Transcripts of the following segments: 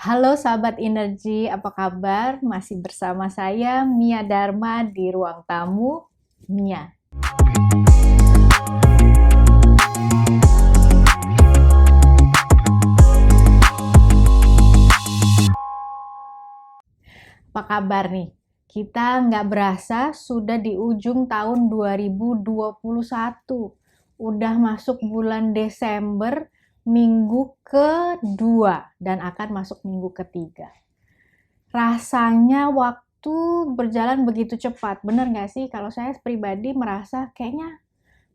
Halo sahabat energi, apa kabar? Masih bersama saya Mia Dharma di ruang tamu Mia. Apa kabar nih? Kita nggak berasa sudah di ujung tahun 2021. Udah masuk bulan Desember, minggu kedua dan akan masuk minggu ketiga. Rasanya waktu berjalan begitu cepat, bener nggak sih? Kalau saya pribadi merasa kayaknya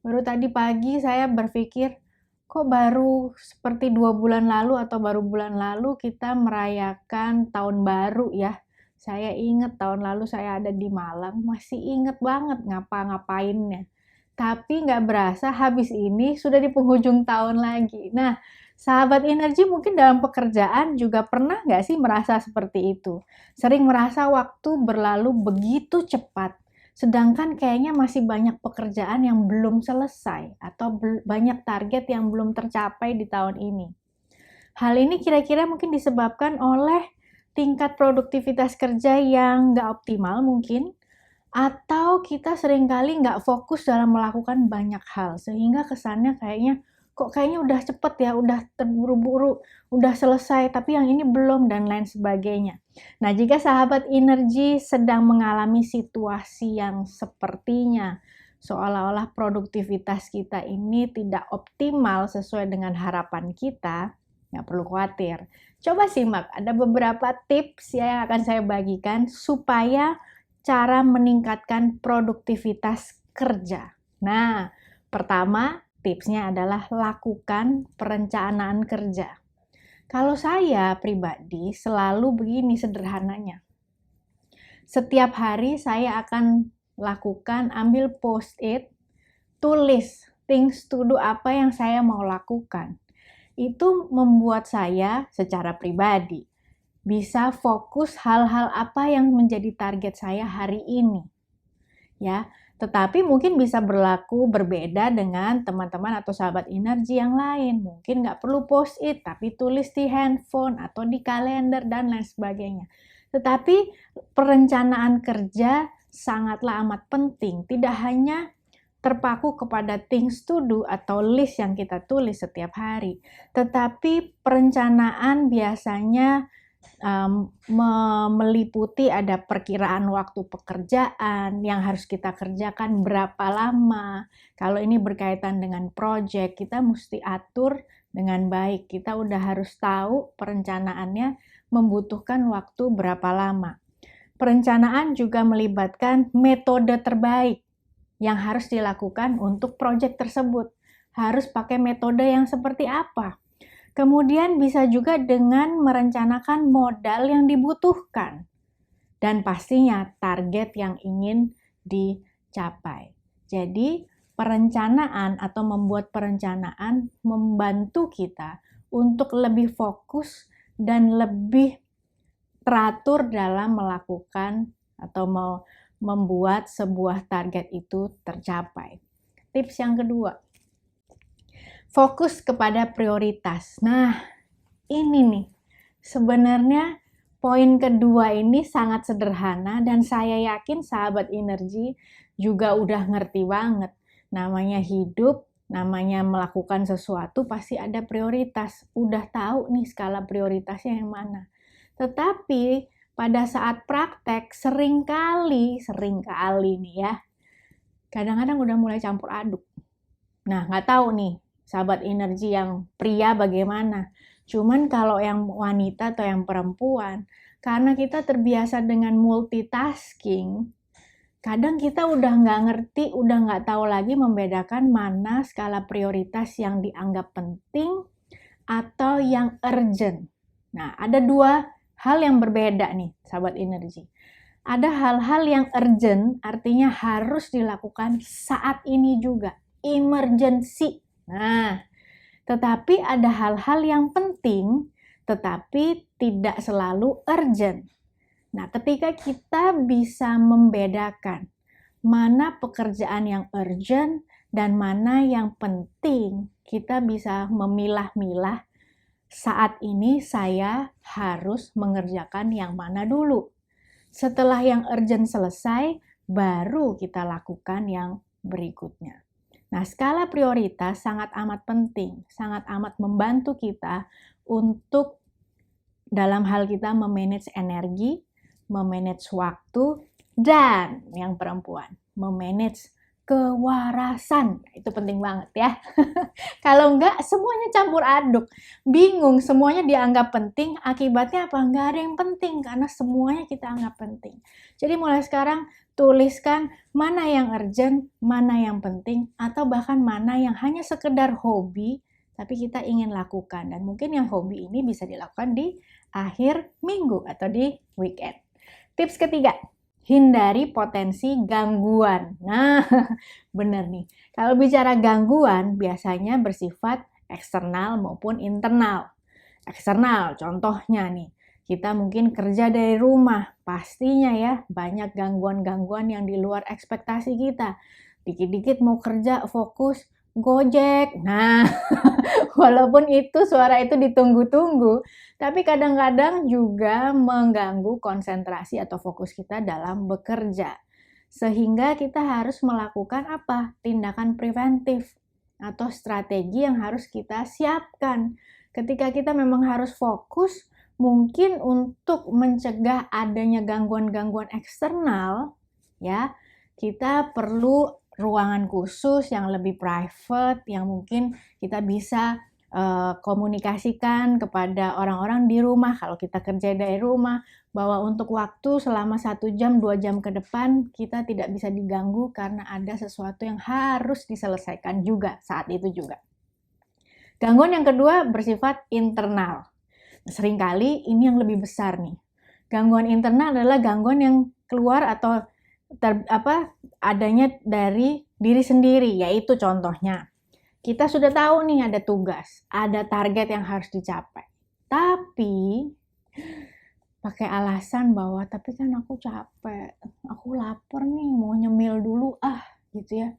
baru tadi pagi saya berpikir, kok baru seperti 2 bulan lalu atau baru bulan lalu kita merayakan tahun baru ya. Saya ingat tahun lalu saya ada di Malang, masih inget banget ngapa-ngapainnya. Tapi nggak berasa habis ini sudah di penghujung tahun lagi. Nah, sahabat energi mungkin dalam pekerjaan juga pernah nggak sih merasa seperti itu? Sering merasa waktu berlalu begitu cepat, sedangkan kayaknya masih banyak pekerjaan yang belum selesai atau banyak target yang belum tercapai di tahun ini. Hal ini kira-kira mungkin disebabkan oleh tingkat produktivitas kerja yang nggak optimal mungkin, atau kita seringkali nggak fokus dalam melakukan banyak hal, sehingga kesannya kayaknya udah cepet ya, udah terburu-buru, udah selesai, tapi yang ini belum, dan lain sebagainya. Nah, jika sahabat energi sedang mengalami situasi yang sepertinya seolah-olah produktivitas kita ini tidak optimal sesuai dengan harapan kita, nggak perlu khawatir. Coba simak, ada beberapa tips yang akan saya bagikan supaya cara meningkatkan produktivitas kerja. Nah, pertama tipsnya adalah lakukan perencanaan kerja. Kalau saya pribadi selalu begini sederhananya. Setiap hari saya akan lakukan, ambil post-it, tulis things to do apa yang saya mau lakukan. Itu membuat saya secara pribadi bisa fokus hal-hal apa yang menjadi target saya hari ini. Ya, tetapi mungkin bisa berlaku berbeda dengan teman-teman atau sahabat energi yang lain. Mungkin nggak perlu post-it, tapi tulis di handphone atau di kalender dan lain sebagainya. Tetapi perencanaan kerja sangatlah amat penting. Tidak hanya terpaku kepada things to do atau list yang kita tulis setiap hari, tetapi perencanaan biasanya meliputi ada perkiraan waktu pekerjaan yang harus kita kerjakan berapa lama. Kalau ini berkaitan dengan project, kita mesti atur dengan baik. Kita udah harus tahu perencanaannya membutuhkan waktu berapa lama. Perencanaan juga melibatkan metode terbaik yang harus dilakukan untuk project tersebut. Harus pakai metode yang seperti apa? Kemudian bisa juga dengan merencanakan modal yang dibutuhkan dan pastinya target yang ingin dicapai. Jadi perencanaan atau membuat perencanaan membantu kita untuk lebih fokus dan lebih teratur dalam melakukan atau membuat sebuah target itu tercapai. Tips yang kedua, fokus kepada prioritas. Nah, ini nih, sebenarnya poin kedua ini sangat sederhana dan saya yakin sahabat energi juga udah ngerti banget. Namanya hidup, namanya melakukan sesuatu pasti ada prioritas. Udah tahu nih skala prioritasnya yang mana. Tetapi pada saat praktek seringkali nih ya, kadang-kadang udah mulai campur aduk. Nah, nggak tahu nih, sahabat energi yang pria bagaimana. Cuman kalau yang wanita atau yang perempuan, karena kita terbiasa dengan multitasking, kadang kita udah nggak ngerti, udah nggak tahu lagi membedakan mana skala prioritas yang dianggap penting atau yang urgent. Nah, ada dua hal yang berbeda nih, sahabat energi. Ada hal-hal yang urgent, artinya harus dilakukan saat ini juga. Emergency. Nah, tetapi ada hal-hal yang penting, tetapi tidak selalu urgent. Nah, ketika kita bisa membedakan mana pekerjaan yang urgent dan mana yang penting, kita bisa memilah-milah saat ini saya harus mengerjakan yang mana dulu. Setelah yang urgent selesai, baru kita lakukan yang berikutnya. Nah, skala prioritas sangat amat penting, sangat amat membantu kita untuk dalam hal kita memanage energi, memanage waktu, dan yang perempuan, memanage kewarasan. Itu penting banget ya. Kalau enggak, semuanya campur aduk. Bingung, semuanya dianggap penting, akibatnya apa? Enggak ada yang penting, karena semuanya kita anggap penting. Jadi mulai sekarang, tuliskan mana yang urgent, mana yang penting, atau bahkan mana yang hanya sekedar hobi, tapi kita ingin lakukan. Dan mungkin yang hobi ini bisa dilakukan di akhir minggu atau di weekend. Tips ketiga, hindari potensi gangguan. Nah, benar nih. Kalau bicara gangguan, biasanya bersifat eksternal maupun internal. Eksternal, contohnya nih, kita mungkin kerja dari rumah, pastinya ya banyak gangguan-gangguan yang di luar ekspektasi kita. Dikit-dikit mau kerja, fokus, Gojek. Nah, walaupun itu suara itu ditunggu-tunggu, tapi kadang-kadang juga mengganggu konsentrasi atau fokus kita dalam bekerja. Sehingga kita harus melakukan apa? Tindakan preventif atau strategi yang harus kita siapkan. Ketika kita memang harus fokus, mungkin untuk mencegah adanya gangguan-gangguan eksternal, ya, kita perlu ruangan khusus yang lebih private, yang mungkin kita bisa komunikasikan kepada orang-orang di rumah kalau kita kerja dari rumah, bahwa untuk waktu selama 1 jam, 2 jam ke depan kita tidak bisa diganggu karena ada sesuatu yang harus diselesaikan juga saat itu juga. Gangguan yang kedua bersifat internal. Seringkali ini yang lebih besar nih. Gangguan internal adalah gangguan yang keluar atau adanya dari diri sendiri, yaitu contohnya kita sudah tahu nih ada tugas, ada target yang harus dicapai, tapi pakai alasan bahwa tapi kan aku capek, aku lapar nih, mau nyemil dulu gitu ya.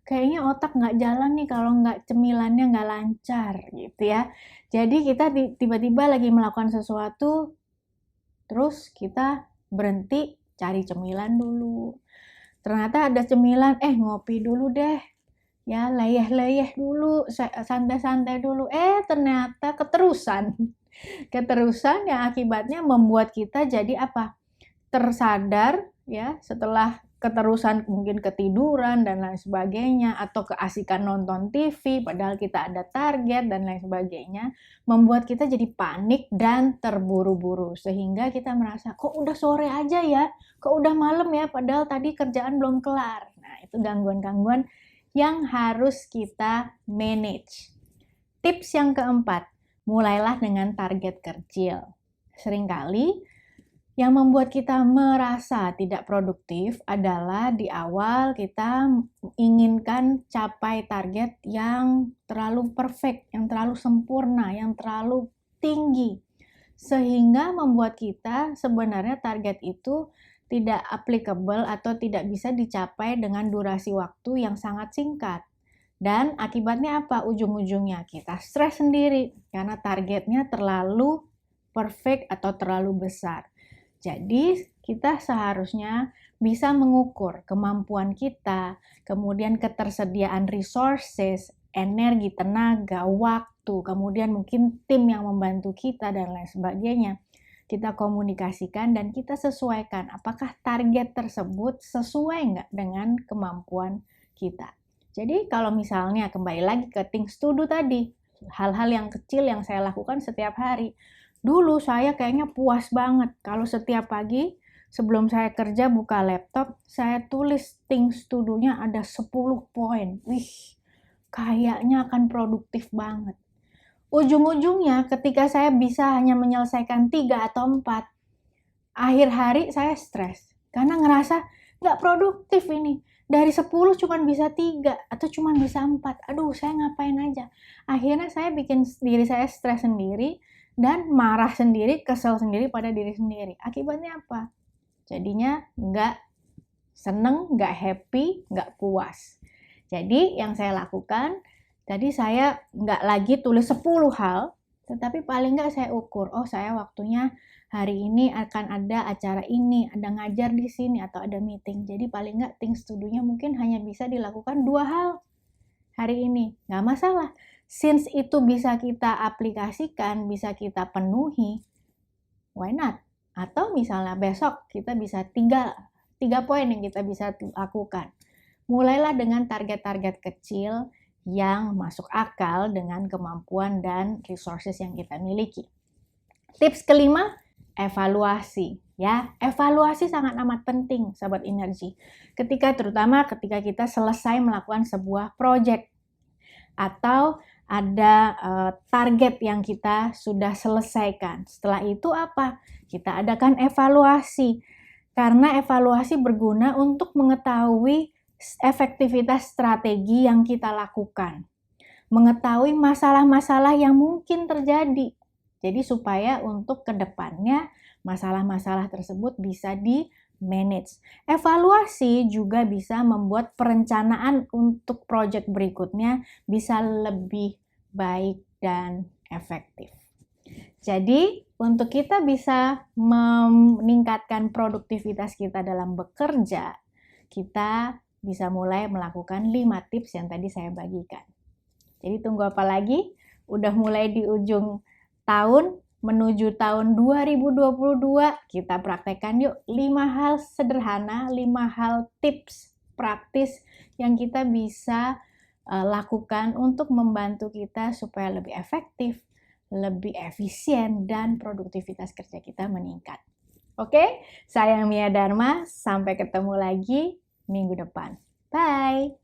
Kayaknya otak nggak jalan nih kalau nggak cemilannya nggak lancar gitu ya. Jadi kita tiba-tiba lagi melakukan sesuatu, terus kita berhenti cari cemilan dulu. Ternyata ada cemilan, ngopi dulu deh. Ya, leyeh-leyeh dulu, santai-santai dulu. Ternyata keterusan. Keterusan yang akibatnya membuat kita jadi apa? Tersadar ya, setelah keterusan mungkin ketiduran dan lain sebagainya, atau keasikan nonton TV padahal kita ada target dan lain sebagainya, membuat kita jadi panik dan terburu-buru sehingga kita merasa kok udah sore aja ya, kok udah malam ya, padahal tadi kerjaan belum kelar. Nah, itu gangguan-gangguan yang harus kita manage. Tips yang keempat, mulailah dengan target kecil. Seringkali yang membuat kita merasa tidak produktif adalah di awal kita inginkan capai target yang terlalu perfect, yang terlalu sempurna, yang terlalu tinggi. Sehingga membuat kita sebenarnya target itu tidak applicable atau tidak bisa dicapai dengan durasi waktu yang sangat singkat. Dan akibatnya apa? Ujung-ujungnya kita stres sendiri karena targetnya terlalu perfect atau terlalu besar. Jadi kita seharusnya bisa mengukur kemampuan kita, kemudian ketersediaan resources, energi, tenaga, waktu, kemudian mungkin tim yang membantu kita dan lain sebagainya. Kita komunikasikan dan kita sesuaikan apakah target tersebut sesuai nggak dengan kemampuan kita. Jadi kalau misalnya kembali lagi ke things to do tadi, hal-hal yang kecil yang saya lakukan setiap hari. Dulu saya kayaknya puas banget kalau setiap pagi sebelum saya kerja buka laptop, saya tulis things to do-nya ada 10 poin. Wih, kayaknya akan produktif banget. Ujung-ujungnya ketika saya bisa hanya menyelesaikan 3 atau 4, akhir hari saya stres. Karena ngerasa nggak produktif ini. Dari 10 cuma bisa 3 atau cuma bisa 4. Aduh, saya ngapain aja. Akhirnya saya bikin diri saya stres sendiri, dan marah sendiri, kesel sendiri pada diri sendiri. Akibatnya apa? Jadinya nggak seneng, nggak happy, nggak puas. Jadi yang saya lakukan, tadi saya nggak lagi tulis 10 hal, Tetapi paling nggak saya ukur, oh saya waktunya hari ini akan ada acara ini, ada ngajar di sini, atau ada meeting. Jadi paling nggak things to do-nya mungkin hanya bisa dilakukan 2 hal hari ini. Nggak masalah. Since itu bisa kita aplikasikan, bisa kita penuhi, why not? Atau misalnya besok kita bisa tiga poin yang kita bisa lakukan. Mulailah dengan target-target kecil yang masuk akal dengan kemampuan dan resources yang kita miliki. Tips kelima, evaluasi. Ya, evaluasi sangat amat penting, sahabat energi. Terutama ketika kita selesai melakukan sebuah project atau ada target yang kita sudah selesaikan. Setelah itu apa? Kita adakan evaluasi. Karena evaluasi berguna untuk mengetahui efektivitas strategi yang kita lakukan. Mengetahui masalah-masalah yang mungkin terjadi. Jadi supaya untuk kedepannya masalah-masalah tersebut bisa di-manage. Evaluasi juga bisa membuat perencanaan untuk proyek berikutnya bisa lebih baik dan efektif. Jadi, untuk kita bisa meningkatkan produktivitas kita dalam bekerja, kita bisa mulai melakukan 5 tips yang tadi saya bagikan. Jadi tunggu apa lagi? Udah mulai di ujung tahun, menuju tahun 2022, kita praktekkan yuk 5 hal sederhana, 5 hal tips praktis yang kita bisa lakukan untuk membantu kita supaya lebih efektif, lebih efisien, dan produktivitas kerja kita meningkat. Oke, saya Mia Dharma, sampai ketemu lagi minggu depan. Bye!